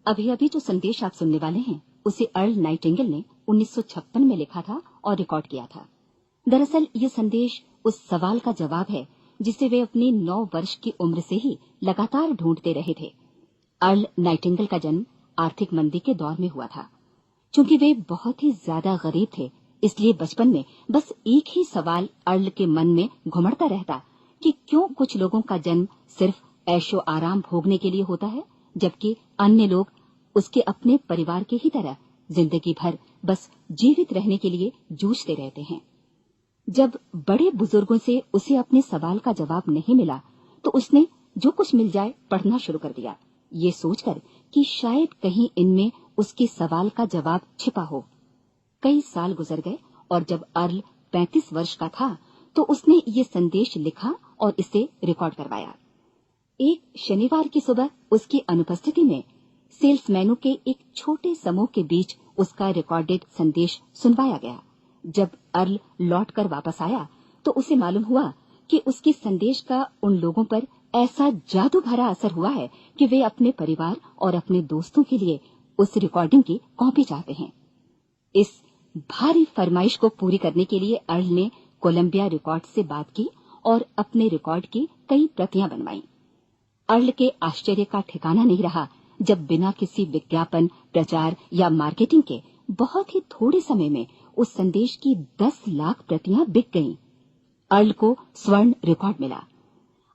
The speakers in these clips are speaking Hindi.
अभी अभी जो संदेश आप सुनने वाले हैं उसे अर्ल नाइटिंगेल ने 1956 में लिखा था और रिकॉर्ड किया था। दरअसल ये संदेश उस सवाल का जवाब है जिसे वे अपनी 9 वर्ष की उम्र से ही लगातार ढूंढते रहे थे। अर्ल नाइटिंगेल का जन्म आर्थिक मंदी के दौर में हुआ था। चूंकि वे बहुत ही ज्यादा गरीब थे, इसलिए बचपन में बस एक ही सवाल अर्ल के मन में घुमड़ता रहता कि क्यों कुछ लोगों का जन्म सिर्फ ऐशो आराम भोगने के लिए होता है, जबकि अन्य लोग उसके अपने परिवार के ही तरह जिंदगी भर बस जीवित रहने के लिए जूझते रहते हैं। जब बड़े बुजुर्गों से उसे अपने सवाल का जवाब नहीं मिला, तो उसने जो कुछ मिल जाए पढ़ना शुरू कर दिया, ये सोचकर कि शायद कहीं इनमें उसके सवाल का जवाब छिपा हो। कई साल गुजर गए और जब अर्ल 35 वर्ष का था, तो उसने ये संदेश लिखा और इसे रिकॉर्ड करवाया। एक शनिवार की सुबह उसकी अनुपस्थिति में सेल्समैनों के एक छोटे समूह के बीच उसका रिकॉर्डेड संदेश सुनवाया गया। जब अर्ल लौटकर वापस आया, तो उसे मालूम हुआ कि उसके संदेश का उन लोगों पर ऐसा जादू भरा असर हुआ है कि वे अपने परिवार और अपने दोस्तों के लिए उस रिकॉर्डिंग की कॉपी चाहते हैं। इस भारी फरमाइश को पूरी करने के लिए अर्ल ने कोलंबिया रिकॉर्ड से बात की और अपने रिकॉर्ड की कई प्रतियां बनवाई। अर्ल के आश्चर्य का ठिकाना नहीं रहा जब बिना किसी विज्ञापन, प्रचार या मार्केटिंग के बहुत ही थोड़े समय में उस संदेश की 10 लाख प्रतियां बिक गईं। अर्ल को स्वर्ण रिकॉर्ड मिला।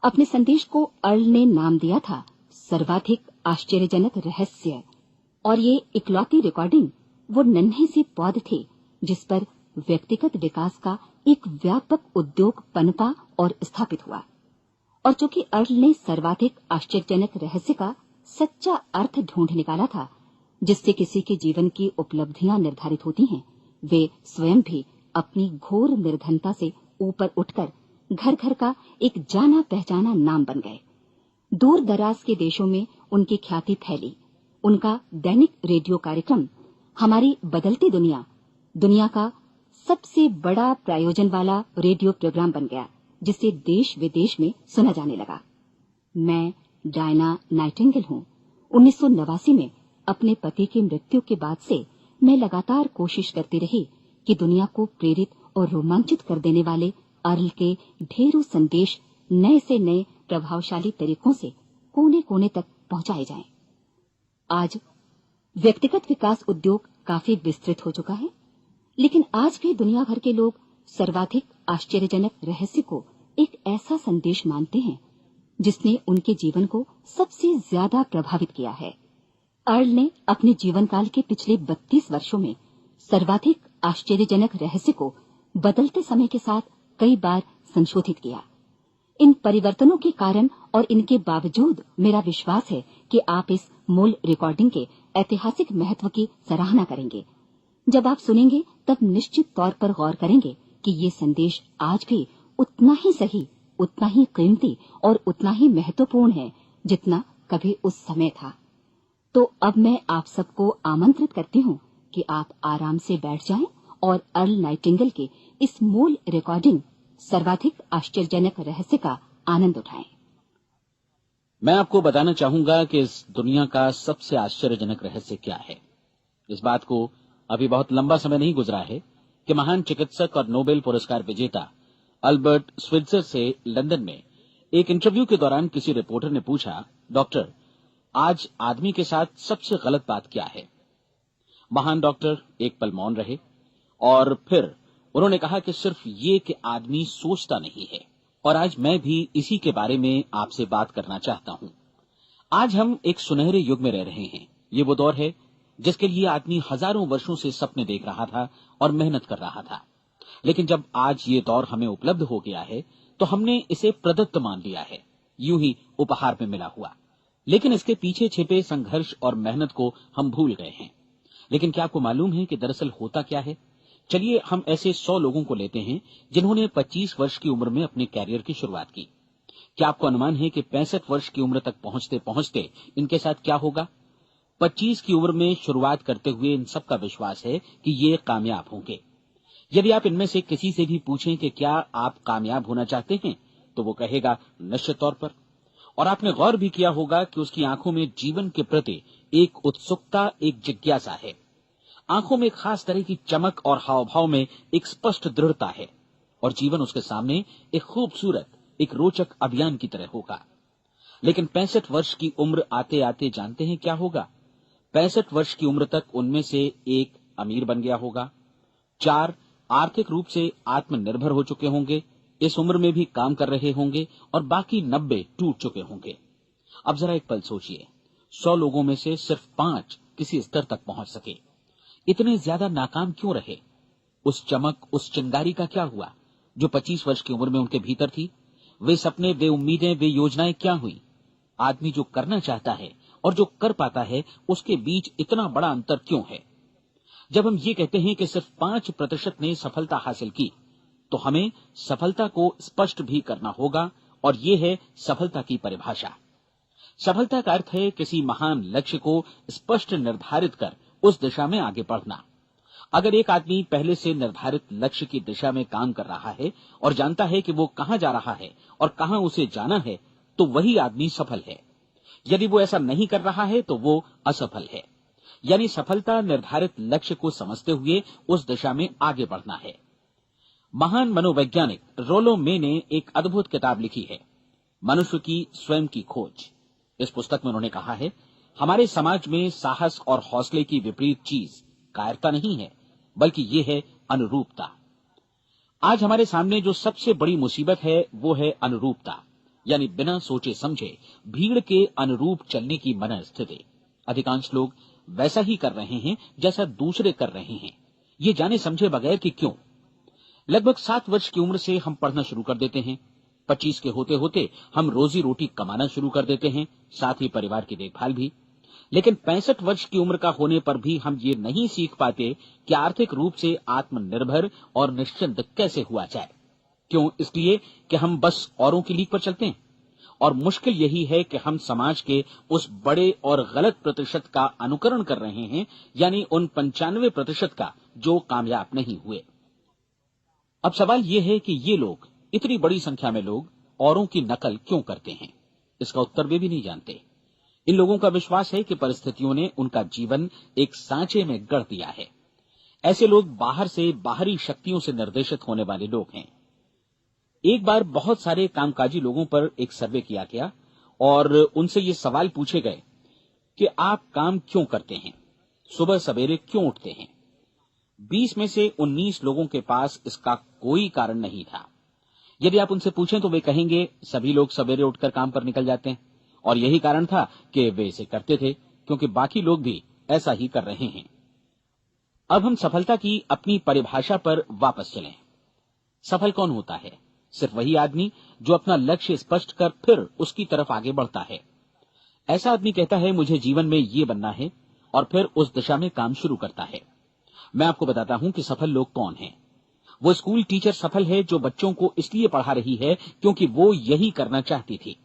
अपने संदेश को अर्ल ने नाम दिया था सर्वाधिक आश्चर्यजनक रहस्य, और ये इकलौती रिकॉर्डिंग वो नन्हे सी पौध थी जिस पर व्यक्तिगत विकास का एक व्यापक उद्योग पनपा और स्थापित हुआ। और चूंकि अर्ल ने सर्वाधिक आश्चर्यजनक रहस्य का सच्चा अर्थ ढूंढ निकाला था, जिससे किसी के जीवन की उपलब्धियां निर्धारित होती हैं, वे स्वयं भी अपनी घोर निर्धनता से ऊपर उठकर घर घर का एक जाना पहचाना नाम बन गए। दूर दराज के देशों में उनकी ख्याति फैली। उनका दैनिक रेडियो कार्यक्रम हमारी बदलती दुनिया का सबसे बड़ा प्रायोजन वाला रेडियो प्रोग्राम बन गया, जिसे देश विदेश में सुना जाने लगा। मैं डायना नाइटिंगेल हूँ। 1989 में अपने पति की मृत्यु के बाद से मैं लगातार कोशिश करती रही कि दुनिया को प्रेरित और रोमांचित कर देने वाले अर्ल के ढेरों संदेश नए से नए प्रभावशाली तरीकों से कोने कोने तक पहुंचाए जाएं। आज व्यक्तिगत विकास उद्योग काफी विस्तृत हो चुका है, लेकिन आज भी दुनिया भर के लोग सर्वाधिक आश्चर्यजनक रहस्य को एक ऐसा संदेश मानते हैं जिसने उनके जीवन को सबसे ज्यादा प्रभावित किया है। अर्ल ने अपने जीवन काल के पिछले 32 वर्षों में सर्वाधिक आश्चर्यजनक रहस्य को बदलते समय के साथ कई बार संशोधित किया। इन परिवर्तनों के कारण और इनके बावजूद मेरा विश्वास है कि आप इस मूल रिकॉर्डिंग के ऐतिहासिक महत्व की सराहना करेंगे। जब आप सुनेंगे तब निश्चित तौर पर गौर करेंगे कि ये संदेश आज भी उतना ही सही, उतना ही कीमती और उतना ही महत्वपूर्ण है जितना कभी उस समय था। तो अब मैं आप सबको आमंत्रित करती हूँ कि आप आराम से बैठ जाएं और अर्ल नाइटिंगेल के इस मूल रिकॉर्डिंग सर्वाधिक आश्चर्यजनक रहस्य का आनंद उठाएं। मैं आपको बताना चाहूंगा कि इस दुनिया का सबसे आश्चर्यजनक रहस्य क्या है। इस बात को अभी बहुत लंबा समय नहीं गुजरा है कि महान चिकित्सक और नोबेल पुरस्कार विजेता अल्बर्ट स्विट्जर से लंदन में एक इंटरव्यू के दौरान किसी रिपोर्टर ने पूछा, डॉक्टर, आज आदमी के साथ सबसे गलत बात क्या है? महान डॉक्टर एक पल मौन रहे और फिर उन्होंने कहा कि सिर्फ ये कि आदमी सोचता नहीं है। और आज मैं भी इसी के बारे में आपसे बात करना चाहता हूं। आज हम एक सुनहरे युग में रह रहे हैं। ये वो दौर है जिसके लिए आदमी हजारों वर्षों से सपने देख रहा था और मेहनत कर रहा था। लेकिन जब आज ये दौर हमें उपलब्ध हो गया है तो हमने इसे प्रदत्त मान लिया है, यूं ही उपहार में मिला हुआ। लेकिन इसके पीछे छिपे संघर्ष और मेहनत को हम भूल गए हैं। लेकिन क्या आपको मालूम है कि दरअसल होता क्या है? चलिए हम ऐसे 100 लोगों को लेते हैं जिन्होंने 25 वर्ष की उम्र में अपने कैरियर की शुरुआत की। क्या आपको अनुमान है कि 65 वर्ष की उम्र तक पहुंचते पहुंचते इनके साथ क्या होगा? 25 की उम्र में शुरुआत करते हुए इन सबका विश्वास है कि ये कामयाब होंगे। यदि आप इनमें से किसी से भी पूछें कि क्या आप कामयाब होना चाहते हैं, तो वो कहेगा निश्चित तौर पर। और आपने गौर भी किया होगा कि उसकी आंखों में जीवन के प्रति एक उत्सुकता, एक जिज्ञासा है। आंखों में एक खास तरह की चमक और हाव भाव में एक स्पष्ट दृढ़ता है और जीवन उसके सामने एक खूबसूरत, एक रोचक अभियान की तरह होगा। लेकिन 65 वर्ष की उम्र आते आते जानते हैं क्या होगा? 65 वर्ष की उम्र तक उनमें से एक अमीर बन गया होगा, 4 आर्थिक रूप से आत्मनिर्भर हो चुके होंगे, इस उम्र में भी काम कर रहे होंगे और बाकी 90 टूट चुके होंगे। अब जरा एक पल सोचिए, 100 लोगों में से सिर्फ 5 किसी स्तर तक पहुंच सके। इतने ज्यादा नाकाम क्यों रहे? उस चमक, उस चिंगारी का क्या हुआ जो 25 वर्ष की उम्र में उनके भीतर थी? वे सपने, वे उम्मीदें, वे योजनाएं क्या हुई? आदमी जो करना चाहता है और जो कर पाता है, उसके बीच इतना बड़ा अंतर क्यों है? जब हम ये कहते हैं कि सिर्फ 5% ने सफलता हासिल की, तो हमें सफलता को स्पष्ट भी करना होगा, और ये है सफलता की परिभाषा। सफलता का अर्थ है किसी महान लक्ष्य को स्पष्ट निर्धारित कर उस दिशा में आगे बढ़ना। अगर एक आदमी पहले से निर्धारित लक्ष्य की दिशा में काम कर रहा है और जानता है कि वो कहां जा रहा है और कहां उसे जाना है, तो वही आदमी सफल है। यदि वो ऐसा नहीं कर रहा है तो वो असफल है। यानी सफलता निर्धारित लक्ष्य को समझते हुए उस दिशा में आगे बढ़ना है। महान मनोवैज्ञानिक रोलो मे ने एक अद्भुत किताब लिखी है, मनुष्य की स्वयं की खोज। इस पुस्तक में उन्होंने कहा है, हमारे समाज में साहस और हौसले की विपरीत चीज कायरता नहीं है, बल्कि ये है अनुरूपता। आज हमारे सामने जो सबसे बड़ी मुसीबत है वो है अनुरूपता, यानी बिना सोचे समझे भीड़ के अनुरूप चलने की मनस्थिति। अधिकांश लोग वैसा ही कर रहे हैं जैसा दूसरे कर रहे हैं, ये जाने समझे बगैर कि क्यों। लगभग 7 वर्ष की उम्र से हम पढ़ना शुरू कर देते हैं, 25 के होते होते हम रोजी रोटी कमाना शुरू कर देते हैं, साथ ही परिवार की देखभाल भी। लेकिन 65 वर्ष की उम्र का होने पर भी हम ये नहीं सीख पाते कि आर्थिक रूप से आत्मनिर्भर और निश्चिंत कैसे हुआ जाए। क्यों? इसलिए कि हम बस औरों की लीक पर चलते हैं। और मुश्किल यही है कि हम समाज के उस बड़े और गलत प्रतिशत का अनुकरण कर रहे हैं, यानी उन 95% का जो कामयाब नहीं हुए। अब सवाल यह है कि ये लोग, इतनी बड़ी संख्या में लोग, औरों की नकल क्यों करते हैं? इसका उत्तर वे भी नहीं जानते। इन लोगों का विश्वास है कि परिस्थितियों ने उनका जीवन एक सांचे में गढ़ दिया है। ऐसे लोग बाहर से, बाहरी शक्तियों से निर्देशित होने वाले लोग हैं। एक बार बहुत सारे कामकाजी लोगों पर एक सर्वे किया गया और उनसे ये सवाल पूछे गए कि आप काम क्यों करते हैं, सुबह सवेरे क्यों उठते हैं? 20 में से 19 लोगों के पास इसका कोई कारण नहीं था। यदि आप उनसे पूछें तो वे कहेंगे सभी लोग सवेरे उठकर काम पर निकल जाते हैं, और यही कारण था कि वे इसे करते थे क्योंकि बाकी लोग भी ऐसा ही कर रहे हैं। अब हम सफलता की अपनी परिभाषा पर वापस चलें। सफल कौन होता है? सिर्फ वही आदमी जो अपना लक्ष्य स्पष्ट कर फिर उसकी तरफ आगे बढ़ता है। ऐसा आदमी कहता है मुझे जीवन में ये बनना है, और फिर उस दिशा में काम शुरू करता है। मैं आपको बताता हूं कि सफल लोग कौन हैं। वो स्कूल टीचर सफल है जो बच्चों को इसलिए पढ़ा रही है क्योंकि वो यही करना चाहती थी।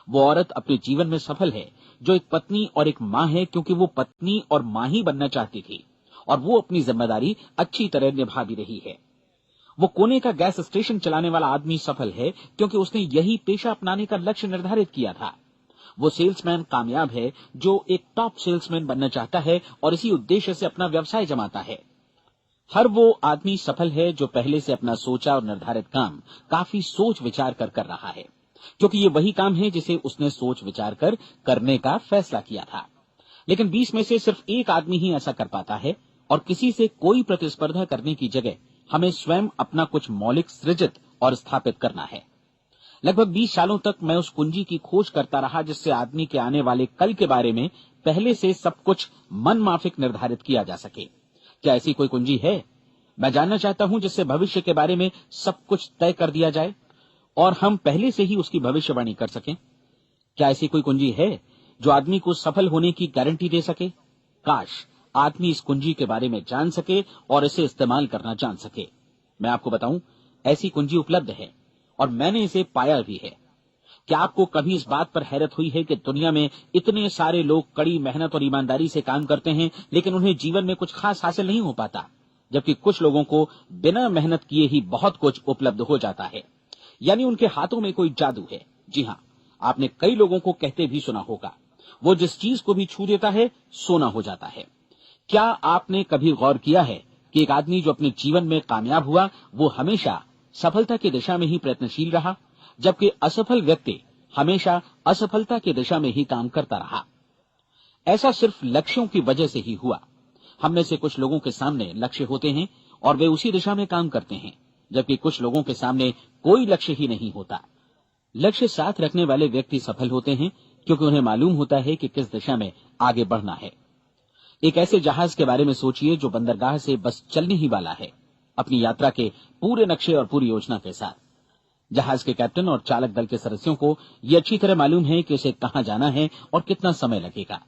वो औरत अपने जीवन में सफल है जो एक पत्नी और एक मां है क्योंकि वो पत्नी और मां ही बनना चाहती थी, और वो अपनी जिम्मेदारी अच्छी तरह निभा भी रही है। वो कोने का गैस स्टेशन चलाने वाला आदमी सफल है क्योंकि उसने यही पेशा अपनाने का लक्ष्य निर्धारित किया था। वो सेल्समैन कामयाब है जो एक टॉप सेल्समैन बनना चाहता है और इसी उद्देश्य से अपना व्यवसाय जमाता है। हर वो आदमी सफल है जो पहले से अपना सोचा और निर्धारित काम काफी सोच विचार कर रहा है, क्योंकि ये वही काम है जिसे उसने सोच विचार कर करने का फैसला किया था। लेकिन 20 में से सिर्फ एक आदमी ही ऐसा कर पाता है, और किसी से कोई प्रतिस्पर्धा करने की जगह हमें स्वयं अपना कुछ मौलिक सृजित और स्थापित करना है। लगभग 20 सालों तक मैं उस कुंजी की खोज करता रहा जिससे आदमी के आने वाले कल के बारे में पहले से सब कुछ मन माफिक निर्धारित किया जा सके। क्या ऐसी कोई कुंजी है? मैं जानना चाहता हूं जिससे भविष्य के बारे में सब कुछ तय कर दिया जाए और हम पहले से ही उसकी भविष्यवाणी कर सकें। क्या ऐसी कोई कुंजी है जो आदमी को सफल होने की गारंटी दे सके? काश आदमी इस कुंजी के बारे में जान सके और इसे इस्तेमाल करना जान सके। मैं आपको बताऊं, ऐसी कुंजी उपलब्ध है और मैंने इसे पाया भी है। क्या आपको कभी इस बात पर हैरत हुई है कि दुनिया में इतने सारे लोग कड़ी मेहनत और ईमानदारी से काम करते हैं, लेकिन उन्हें जीवन में कुछ खास हासिल नहीं हो पाता, जबकि कुछ लोगों को बिना मेहनत किए ही बहुत कुछ उपलब्ध हो जाता है। यानी उनके हाथों में कोई जादू है। जी हाँ, आपने कई लोगों को कहते भी सुना होगा, वो जिस चीज को भी छू देता है सोना हो जाता है। क्या आपने कभी गौर किया है कि एक आदमी जो अपने जीवन में कामयाब हुआ वो हमेशा सफलता की दिशा में ही प्रयत्नशील रहा, जबकि असफल व्यक्ति हमेशा असफलता की दिशा में ही काम करता रहा। ऐसा सिर्फ लक्ष्यों की वजह से ही हुआ। हम में से कुछ लोगों के सामने लक्ष्य होते हैं और वे उसी दिशा में काम करते हैं, जबकि कुछ लोगों के सामने कोई लक्ष्य ही नहीं होता। लक्ष्य साथ रखने वाले व्यक्ति सफल होते हैं क्योंकि उन्हें मालूम होता है कि किस दिशा में आगे बढ़ना है। एक ऐसे जहाज के बारे में सोचिए जो बंदरगाह से बस चलने ही वाला है, अपनी यात्रा के पूरे नक्शे और पूरी योजना के साथ। जहाज के कैप्टन और चालक दल के सदस्यों को यह अच्छी तरह मालूम है कि उसे कहां जाना है और कितना समय लगेगा।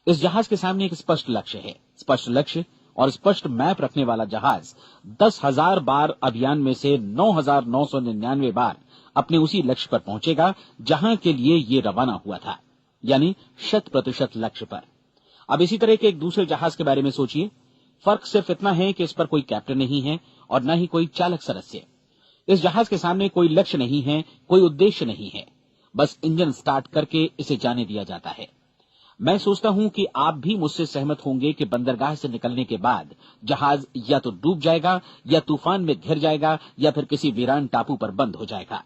इस जहाज के सामने एक स्पष्ट लक्ष्य है। स्पष्ट लक्ष्य और स्पष्ट मैप रखने वाला जहाज 10,000 बार अभियान में से 9,999 बार अपने उसी लक्ष्य पर पहुंचेगा जहां के लिए ये रवाना हुआ था, यानी 100% लक्ष्य पर। अब इसी तरह के एक दूसरे जहाज के बारे में सोचिए। फर्क सिर्फ इतना है कि इस पर कोई कैप्टन नहीं है और न ही कोई चालक सदस्य। इस जहाज के सामने कोई लक्ष्य नहीं है, कोई उद्देश्य नहीं है, बस इंजन स्टार्ट करके इसे जाने दिया जाता है। मैं सोचता हूं कि आप भी मुझसे सहमत होंगे कि बंदरगाह से निकलने के बाद जहाज या तो डूब जाएगा या तूफान में घिर जाएगा या फिर किसी वीरान टापू पर बंद हो जाएगा।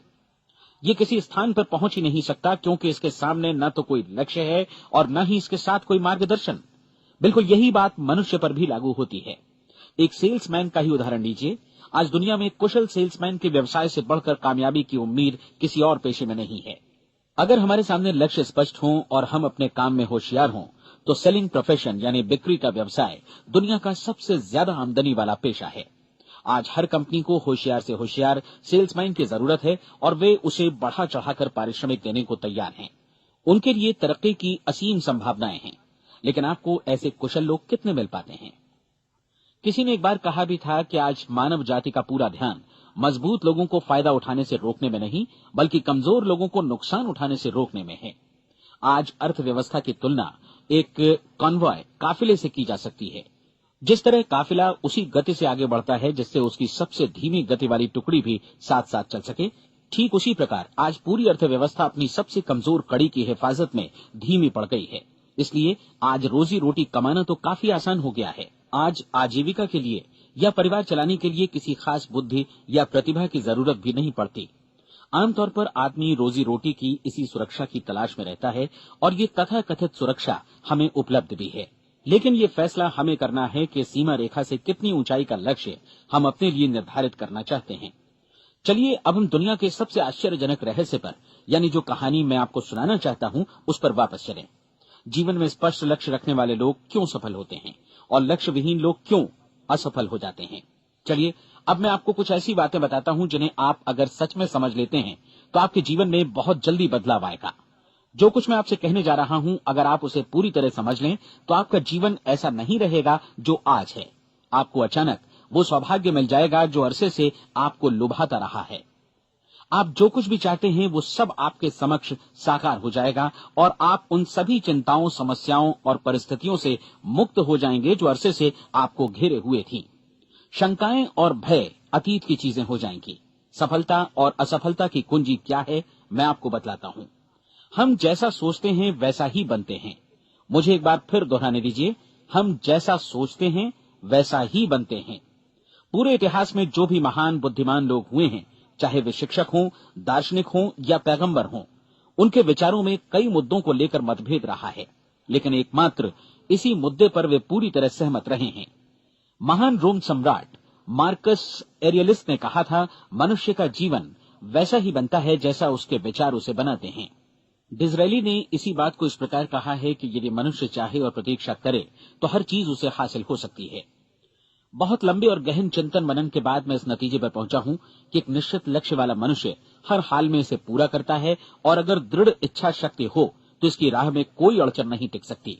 ये किसी स्थान पर पहुंच ही नहीं सकता क्योंकि इसके सामने न तो कोई लक्ष्य है और न ही इसके साथ कोई मार्गदर्शन। बिल्कुल यही बात मनुष्य पर भी लागू होती है। एक सेल्समैन का ही उदाहरण लीजिए। आज दुनिया में कुशल सेल्समैन के व्यवसाय से बढ़कर कामयाबी की उम्मीद किसी और पेशे में नहीं है। अगर हमारे सामने लक्ष्य स्पष्ट हों और हम अपने काम में होशियार हों तो सेलिंग प्रोफेशन यानी बिक्री का व्यवसाय दुनिया का सबसे ज्यादा आमदनी वाला पेशा है। आज हर कंपनी को होशियार से होशियार सेल्समैन की जरूरत है और वे उसे बढ़ा चढ़ाकर पारिश्रमिक देने को तैयार हैं। उनके लिए तरक्की की असीम संभावनाएं हैं, लेकिन आपको ऐसे कुशल लोग कितने मिल पाते हैं? किसी ने एक बार कहा भी था कि आज मानव जाति का पूरा ध्यान मजबूत लोगों को फायदा उठाने से रोकने में नहीं, बल्कि कमजोर लोगों को नुकसान उठाने से रोकने में है। आज अर्थव्यवस्था की तुलना एक कॉन्वॉय काफिले से की जा सकती है। जिस तरह काफिला उसी गति से आगे बढ़ता है जिससे उसकी सबसे धीमी गति वाली टुकड़ी भी साथ साथ चल सके, ठीक उसी प्रकार आज पूरी अर्थव्यवस्था अपनी सबसे कमजोर कड़ी की हिफाजत में धीमी पड़ गई है। इसलिए आज रोजी रोटी कमाना तो काफी आसान हो गया है। आज आजीविका के लिए या परिवार चलाने के लिए किसी खास बुद्धि या प्रतिभा की जरूरत भी नहीं पड़ती। आमतौर पर आदमी रोजी रोटी की इसी सुरक्षा की तलाश में रहता है और ये तथाकथित सुरक्षा हमें उपलब्ध भी है। लेकिन ये फैसला हमें करना है कि सीमा रेखा से कितनी ऊंचाई का लक्ष्य हम अपने लिए निर्धारित करना चाहते हैं। चलिए अब हम दुनिया के सबसे आश्चर्यजनक रहस्य पर, यानी जो कहानी मैं आपको सुनाना चाहता हूं, उस पर वापस चलें। जीवन में स्पष्ट लक्ष्य रखने वाले लोग क्यों सफल होते हैं और लक्ष्य विहीन लोग क्यों असफल हो जाते हैं? चलिए अब मैं आपको कुछ ऐसी बातें बताता हूं जिन्हें आप अगर सच में समझ लेते हैं तो आपके जीवन में बहुत जल्दी बदलाव आएगा। जो कुछ मैं आपसे कहने जा रहा हूं, अगर आप उसे पूरी तरह समझ लें तो आपका जीवन ऐसा नहीं रहेगा जो आज है। आपको अचानक वो सौभाग्य मिल जाएगा जो अरसे से आपको लुभाता रहा है। आप जो कुछ भी चाहते हैं वो सब आपके समक्ष साकार हो जाएगा और आप उन सभी चिंताओं, समस्याओं और परिस्थितियों से मुक्त हो जाएंगे जो अरसे से आपको घेरे हुए थी। शंकाएं और भय अतीत की चीजें हो जाएंगी। सफलता और असफलता की कुंजी क्या है, मैं आपको बतलाता हूं। हम जैसा सोचते हैं वैसा ही बनते हैं। मुझे एक बार फिर दोहराने दीजिए, हम जैसा सोचते हैं वैसा ही बनते हैं। पूरे इतिहास में जो भी महान बुद्धिमान लोग हुए हैं, चाहे वे शिक्षक हों, दार्शनिक हों या पैगंबर हों, उनके विचारों में कई मुद्दों को लेकर मतभेद रहा है, लेकिन एकमात्र इसी मुद्दे पर वे पूरी तरह सहमत रहे हैं। महान रोम सम्राट मार्कस एरियलिस ने कहा था, मनुष्य का जीवन वैसा ही बनता है जैसा उसके विचार उसे बनाते हैं। डिज़रायली ने इसी बात को इस प्रकार कहा है कि यदि मनुष्य चाहे और प्रतीक्षा करे तो हर चीज उसे हासिल हो सकती है। बहुत लंबे और गहन चिंतन मनन के बाद मैं इस नतीजे पर पहुंचा हूं कि एक निश्चित लक्ष्य वाला मनुष्य हर हाल में इसे पूरा करता है और अगर दृढ़ इच्छा शक्ति हो तो इसकी राह में कोई अड़चन नहीं टिक सकती।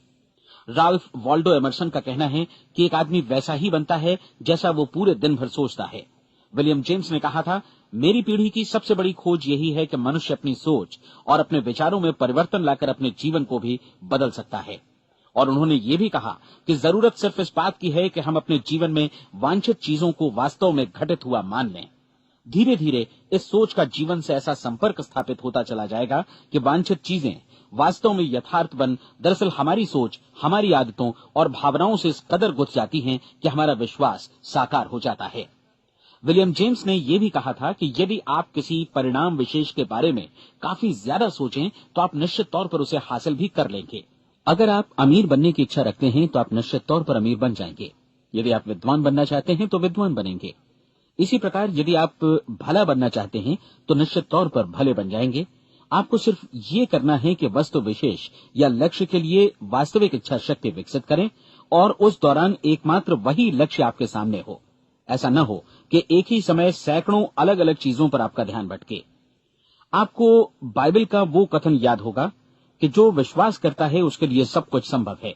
राल्फ वॉल्डो एमर्सन का कहना है कि एक आदमी वैसा ही बनता है जैसा वो पूरे दिन भर सोचता है। विलियम जेम्स ने कहा था, मेरी पीढ़ी की सबसे बड़ी खोज यही है कि मनुष्य अपनी सोच और अपने विचारों में परिवर्तन लाकर अपने जीवन को भी बदल सकता है। और उन्होंने ये भी कहा कि जरूरत सिर्फ इस बात की है कि हम अपने जीवन में वांछित चीजों को वास्तव में घटित हुआ मान लें। धीरे धीरे इस सोच का जीवन से ऐसा संपर्क स्थापित होता चला जाएगा कि वांछित चीजें वास्तव में यथार्थ बन दरअसल हमारी सोच, हमारी आदतों और भावनाओं से इस कदर गुथ जाती हैं कि हमारा विश्वास साकार हो जाता है। विलियम जेम्स ने यह भी कहा था कि यदि आप किसी परिणाम विशेष के बारे में काफी ज्यादा सोचें तो आप निश्चित तौर पर उसे हासिल भी कर लेंगे। अगर आप अमीर बनने की इच्छा रखते हैं तो आप निश्चित तौर पर अमीर बन जाएंगे। यदि आप विद्वान बनना चाहते हैं तो विद्वान बनेंगे। इसी प्रकार यदि आप भला बनना चाहते हैं तो निश्चित तौर पर भले बन जाएंगे। आपको सिर्फ ये करना है कि वस्तु विशेष या लक्ष्य के लिए वास्तविक इच्छा शक्ति विकसित करें और उस दौरान एकमात्र वही लक्ष्य आपके सामने हो। ऐसा न हो कि एक ही समय सैकड़ों अलग अलग चीजों पर आपका ध्यान भटके। आपको बाइबल का वो कथन याद होगा कि जो विश्वास करता है उसके लिए सब कुछ संभव है।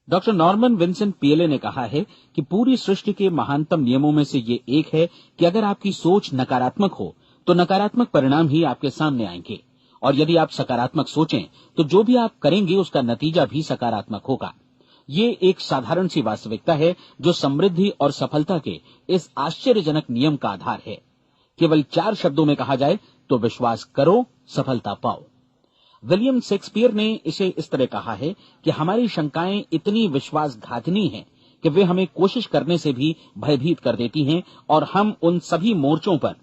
डॉक्टर नॉर्मन विंसेंट पीएले ने कहा है कि पूरी सृष्टि के महानतम नियमों में से ये एक है कि अगर आपकी सोच नकारात्मक हो तो नकारात्मक परिणाम ही आपके सामने आएंगे, और यदि आप सकारात्मक सोचें तो जो भी आप करेंगे उसका नतीजा भी सकारात्मक होगा। ये एक साधारण सी वास्तविकता है जो समृद्धि और सफलता के इस आश्चर्यजनक नियम का आधार है। केवल 4 शब्दों में कहा जाए तो विश्वास करो, सफलता पाओ। विलियम शेक्सपियर ने इसे इस तरह कहा है कि हमारी शंकाएं इतनी विश्वासघातिनी हैं कि वे हमें कोशिश करने से भी भयभीत कर देती हैं और हम उन सभी मोर्चों पर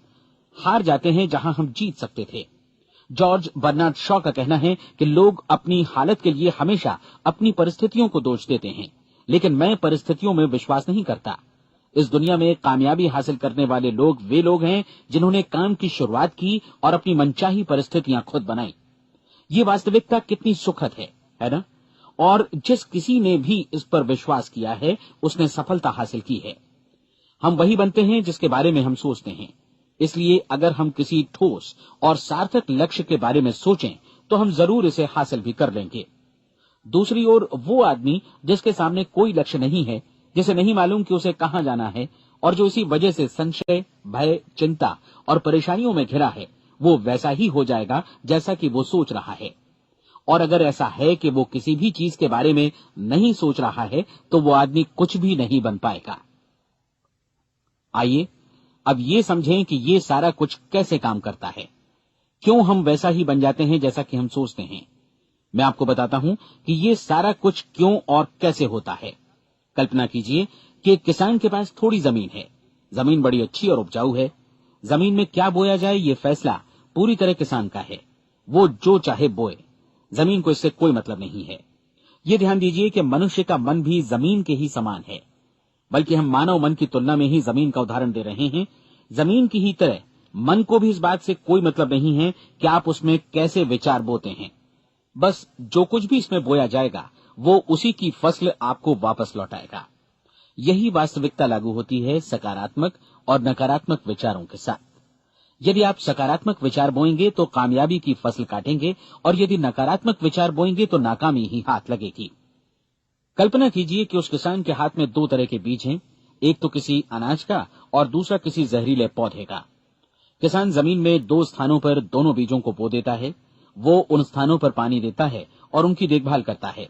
हार जाते हैं जहां हम जीत सकते थे। जॉर्ज बर्नार्ड शॉ का कहना है कि लोग अपनी हालत के लिए हमेशा अपनी परिस्थितियों को दोष देते हैं, लेकिन मैं परिस्थितियों में विश्वास नहीं करता। इस दुनिया में कामयाबी हासिल करने वाले लोग वे लोग हैं जिन्होंने काम की शुरुआत की और अपनी मनचाही परिस्थितियां खुद बनाई। ये वास्तविकता कितनी सुखद है ना? और जिस किसी ने भी इस पर विश्वास किया है उसने सफलता हासिल की है। हम वही बनते हैं जिसके बारे में हम सोचते हैं। इसलिए अगर हम किसी ठोस और सार्थक लक्ष्य के बारे में सोचें तो हम जरूर इसे हासिल भी कर लेंगे। दूसरी ओर वो आदमी जिसके सामने कोई लक्ष्य नहीं है, जिसे नहीं मालूम कि उसे कहां जाना है और जो इसी वजह से संशय, भय, चिंता और परेशानियों में घिरा है, वो वैसा ही हो जाएगा जैसा कि वो सोच रहा है। और अगर ऐसा है कि वो किसी भी चीज के बारे में नहीं सोच रहा है तो वो आदमी कुछ भी नहीं बन पाएगा। आइए अब ये समझें कि ये सारा कुछ कैसे काम करता है, क्यों हम वैसा ही बन जाते हैं जैसा कि हम सोचते हैं। मैं आपको बताता हूं कि ये सारा कुछ क्यों और कैसे होता है। कल्पना कीजिए कि एक किसान के पास थोड़ी जमीन है। जमीन बड़ी अच्छी और उपजाऊ है। जमीन में क्या बोया जाए ये फैसला पूरी तरह किसान का है। वो जो चाहे बोए, जमीन को इससे कोई मतलब नहीं है। ये ध्यान दीजिए कि मनुष्य का मन भी जमीन के ही समान है, बल्कि हम मानव मन की तुलना में ही जमीन का उदाहरण दे रहे हैं। जमीन की ही तरह मन को भी इस बात से कोई मतलब नहीं है कि आप उसमें कैसे विचार बोते हैं। बस जो कुछ भी इसमें बोया जाएगा वो उसी की फसल आपको वापस लौटाएगा। यही वास्तविकता लागू होती है सकारात्मक और नकारात्मक विचारों के साथ। यदि आप सकारात्मक विचार बोएंगे तो कामयाबी की फसल काटेंगे, और यदि नकारात्मक विचार बोएंगे तो नाकामी ही हाथ लगेगी। कल्पना कीजिए कि उस किसान के हाथ में 2 तरह के बीज हैं, एक तो किसी अनाज का और दूसरा किसी जहरीले पौधे का। किसान जमीन में 2 स्थानों पर दोनों बीजों को बो देता है। वो उन स्थानों पर पानी देता है और उनकी देखभाल करता है।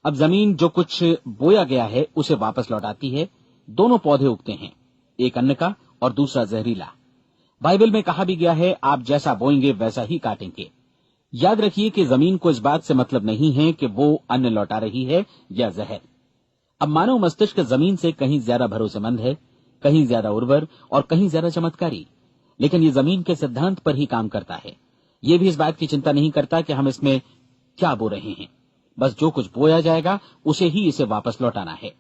अब जमीन जो कुछ बोया गया है उसे वापस लौटाती है। दोनों पौधे उगते हैं, एक अन्न का और दूसरा जहरीला। बाइबल में कहा भी गया है, आप जैसा बोएंगे वैसा ही काटेंगे। याद रखिए कि जमीन को इस बात से मतलब नहीं है कि वो अन्न लौटा रही है या जहर। अब मानव मस्तिष्क जमीन से कहीं ज्यादा भरोसेमंद है, कहीं ज्यादा उर्वर और कहीं ज्यादा चमत्कारी, लेकिन ये जमीन के सिद्धांत पर ही काम करता है। ये भी इस बात की चिंता नहीं करता कि हम इसमें क्या बो रहे हैं। बस जो कुछ बोया जाएगा उसे ही इसे वापस लौटाना है,